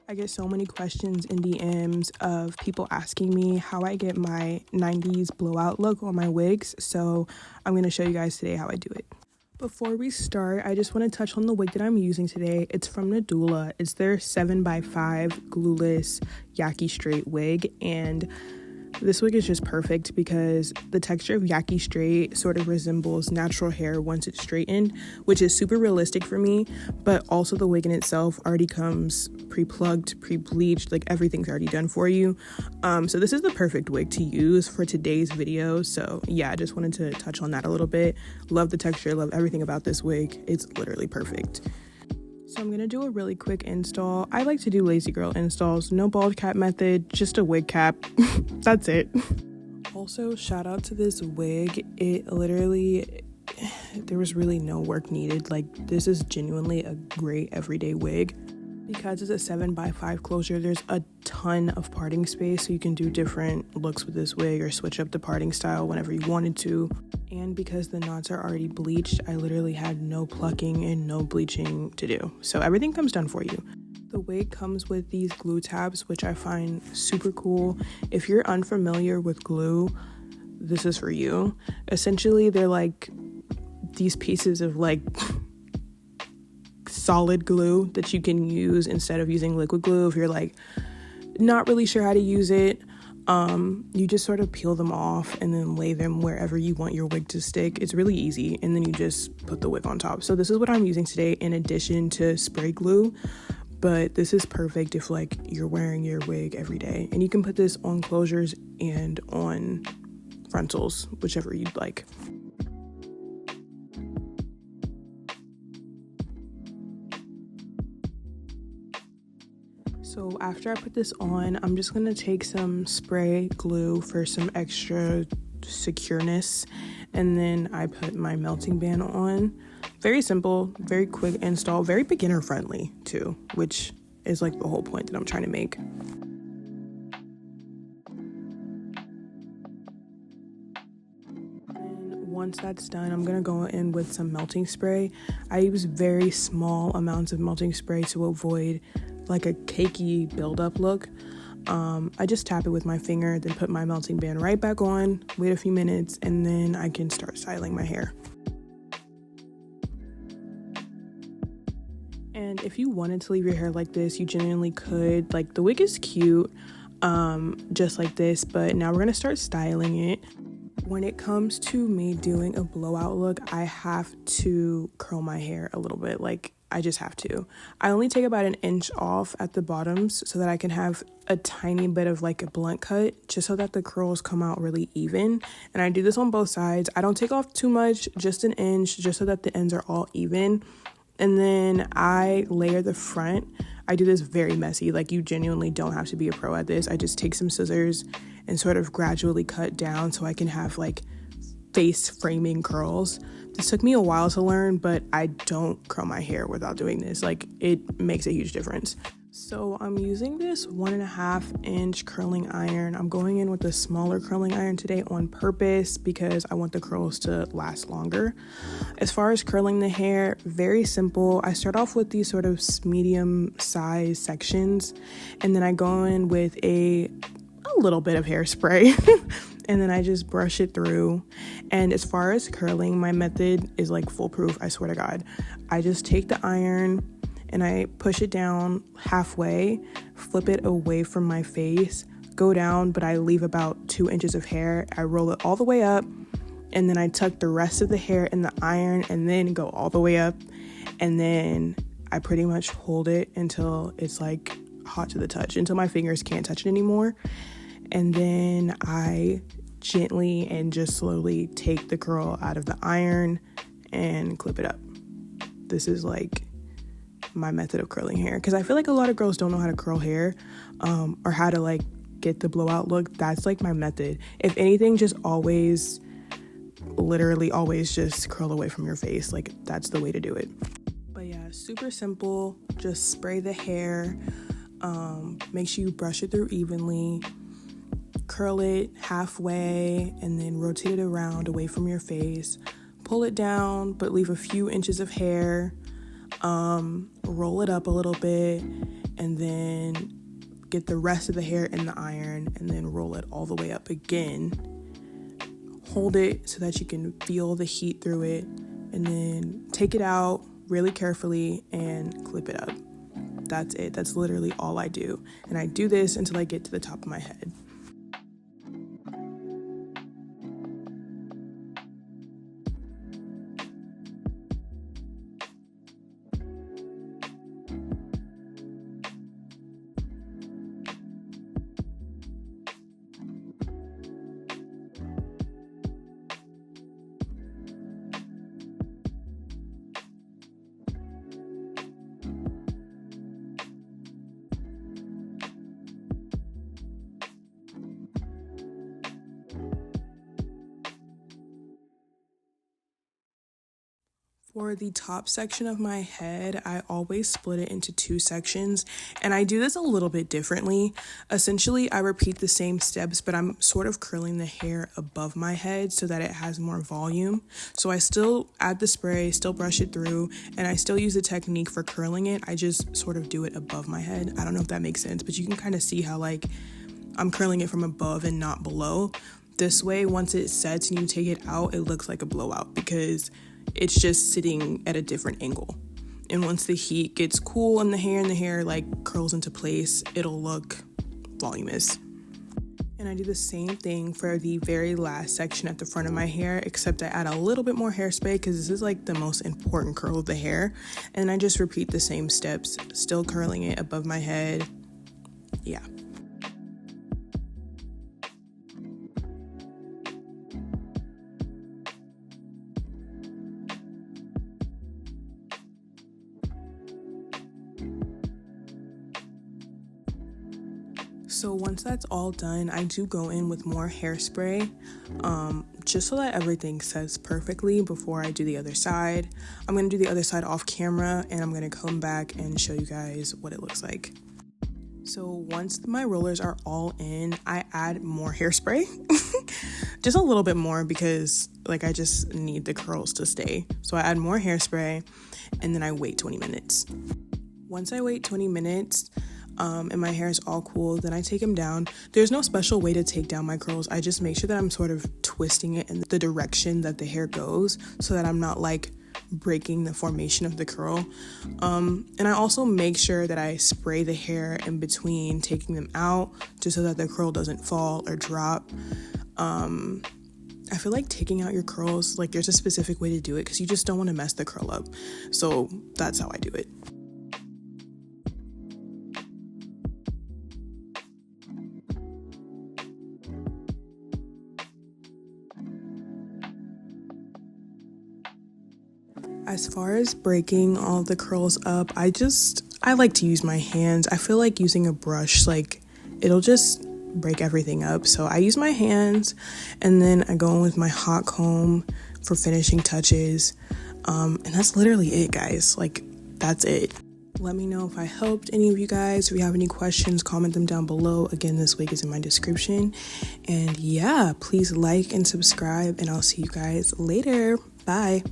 I get so many questions in DMs of people asking me how I get my 90s blowout look on my wigs, so I'm going to show you guys today how I do it. Before we start, I just want to touch on the wig that I'm using today. It's from Nadula. It's their 7x5 glueless yaki straight wig, and this wig is just perfect because the texture of yaki straight sort of resembles natural hair once it's straightened, which is super realistic for me, but also the wig in itself already comes pre-plugged, pre-bleached, like everything's already done for you. So this is the perfect wig to use for today's video. So yeah, I just wanted to touch on that a little bit. Love the texture, love everything about this wig. It's literally perfect. So I'm going to do a really quick install. I like to do lazy girl installs, no bald cap method, just a wig cap. That's it. Also, shout out to this wig. It literally, there was really no work needed. Like, this is genuinely a great everyday wig. Because it's a 7x5 closure, there's a ton of parting space, so you can do different looks with this wig or switch up the parting style whenever you wanted to. And because the knots are already bleached, I literally had no plucking and no bleaching to do. So everything comes done for you. The wig comes with these glue tabs, which I find super cool. If you're unfamiliar with glue, this is for you. Essentially, they're like these pieces of like solid glue that you can use instead of using liquid glue. If you're like not really sure how to use it, you just sort of peel them off and then lay them wherever you want your wig to stick. It's really easy, and then you just put the wig on top. So this is what I'm using today in addition to spray glue, but this is perfect if like you're wearing your wig every day, and you can put this on closures and on frontals, whichever you'd like. So after I put this on, I'm just gonna take some spray glue for some extra secureness, and then I put my melting band on. Very simple, very quick install, very beginner friendly too, which is like the whole point that I'm trying to make. And once that's done, I'm gonna go in with some melting spray. I use very small amounts of melting spray to avoid like a cakey buildup look. I just tap it with my finger, then put my melting band right back on, wait a few minutes, and then I can start styling my hair. And if you wanted to leave your hair like this, you genuinely could. Like, the wig is cute, just like this, but now we're gonna start styling it. When it comes to me doing a blowout look, I have to curl my hair a little bit. Like, I just have to. I only take about an inch off at the bottoms so that I can have a tiny bit of like a blunt cut, just so that the curls come out really even. And I do this on both sides. I don't take off too much, just an inch, just so that the ends are all even. And then I layer the front. I do this very messy. Like, you genuinely don't have to be a pro at this. I just take some scissors and sort of gradually cut down so I can have like face framing curls. This took me a while to learn, but I don't curl my hair without doing this. Like, it makes a huge difference. So I'm using this 1.5 inch curling iron. I'm going in with a smaller curling iron today on purpose because I want the curls to last longer. As far as curling the hair, very simple. I start off with these sort of medium size sections, and then I go in with a little bit of hairspray and then I just brush it through. And as far as curling, my method is like foolproof, I swear to God. I just take the iron and I push it down halfway, flip it away from my face, go down, but I leave about 2 inches of hair. I roll it all the way up, and then I tuck the rest of the hair in the iron and then go all the way up. And then I pretty much hold it until it's like hot to the touch, until my fingers can't touch it anymore. And then I gently and just slowly take the curl out of the iron and clip it up. This is like my method of curling hair, because I feel like a lot of girls don't know how to curl hair, or how to like get the blowout look. That's like my method. If anything, just always, literally always just curl away from your face. Like, that's the way to do it. But yeah, super simple. Just spray the hair, make sure you brush it through evenly, curl it halfway, and then rotate it around away from your face. Pull it down, but leave a few inches of hair. Roll it up a little bit, and then get the rest of the hair in the iron, and then roll it all the way up again. Hold it so that you can feel the heat through it, and then take it out really carefully and clip it up. That's it. That's literally all I do. And I do this until I get to the top of my head. For the top section of my head, I always split it into 2 sections, and I do this a little bit differently. Essentially, I repeat the same steps, but I'm sort of curling the hair above my head so that it has more volume. So I still add the spray, still brush it through, and I still use the technique for curling it. I just sort of do it above my head. I don't know if that makes sense, but you can kind of see how like I'm curling it from above and not below. This way, once it sets and you take it out, it looks like a blowout because it's just sitting at a different angle. And once the heat gets cool in the hair and the hair like curls into place, it'll look voluminous. And I do the same thing for the very last section at the front of my hair, except I add a little bit more hairspray because this is like the most important curl of the hair. And I just repeat the same steps, still curling it above my head. Yeah. So once that's all done, I do go in with more hairspray, just so that everything sets perfectly before I do the other side. I'm going to do the other side off camera, and I'm going to come back and show you guys what it looks like. So once my rollers are all in, I add more hairspray, just a little bit more because like I just need the curls to stay. So I add more hairspray, and then I wait 20 minutes. Once I wait 20 minutes, and my hair is all cool, then I take them down. There's no special way to take down my curls. I just make sure that I'm sort of twisting it in the direction that the hair goes so that I'm not like breaking the formation of the curl. And I also make sure that I spray the hair in between taking them out just so that the curl doesn't fall or drop. I feel like taking out your curls, like there's a specific way to do it because you just don't want to mess the curl up. So that's how I do it. As far as breaking all the curls up, I like to use my hands. I feel like using a brush, like it'll just break everything up. So I use my hands, and then I go in with my hot comb for finishing touches. And that's literally it, guys. Like, that's it. Let me know if I helped any of you guys. If you have any questions, comment them down below. Again, this wig is in my description. And yeah, please like and subscribe, and I'll see you guys later. Bye.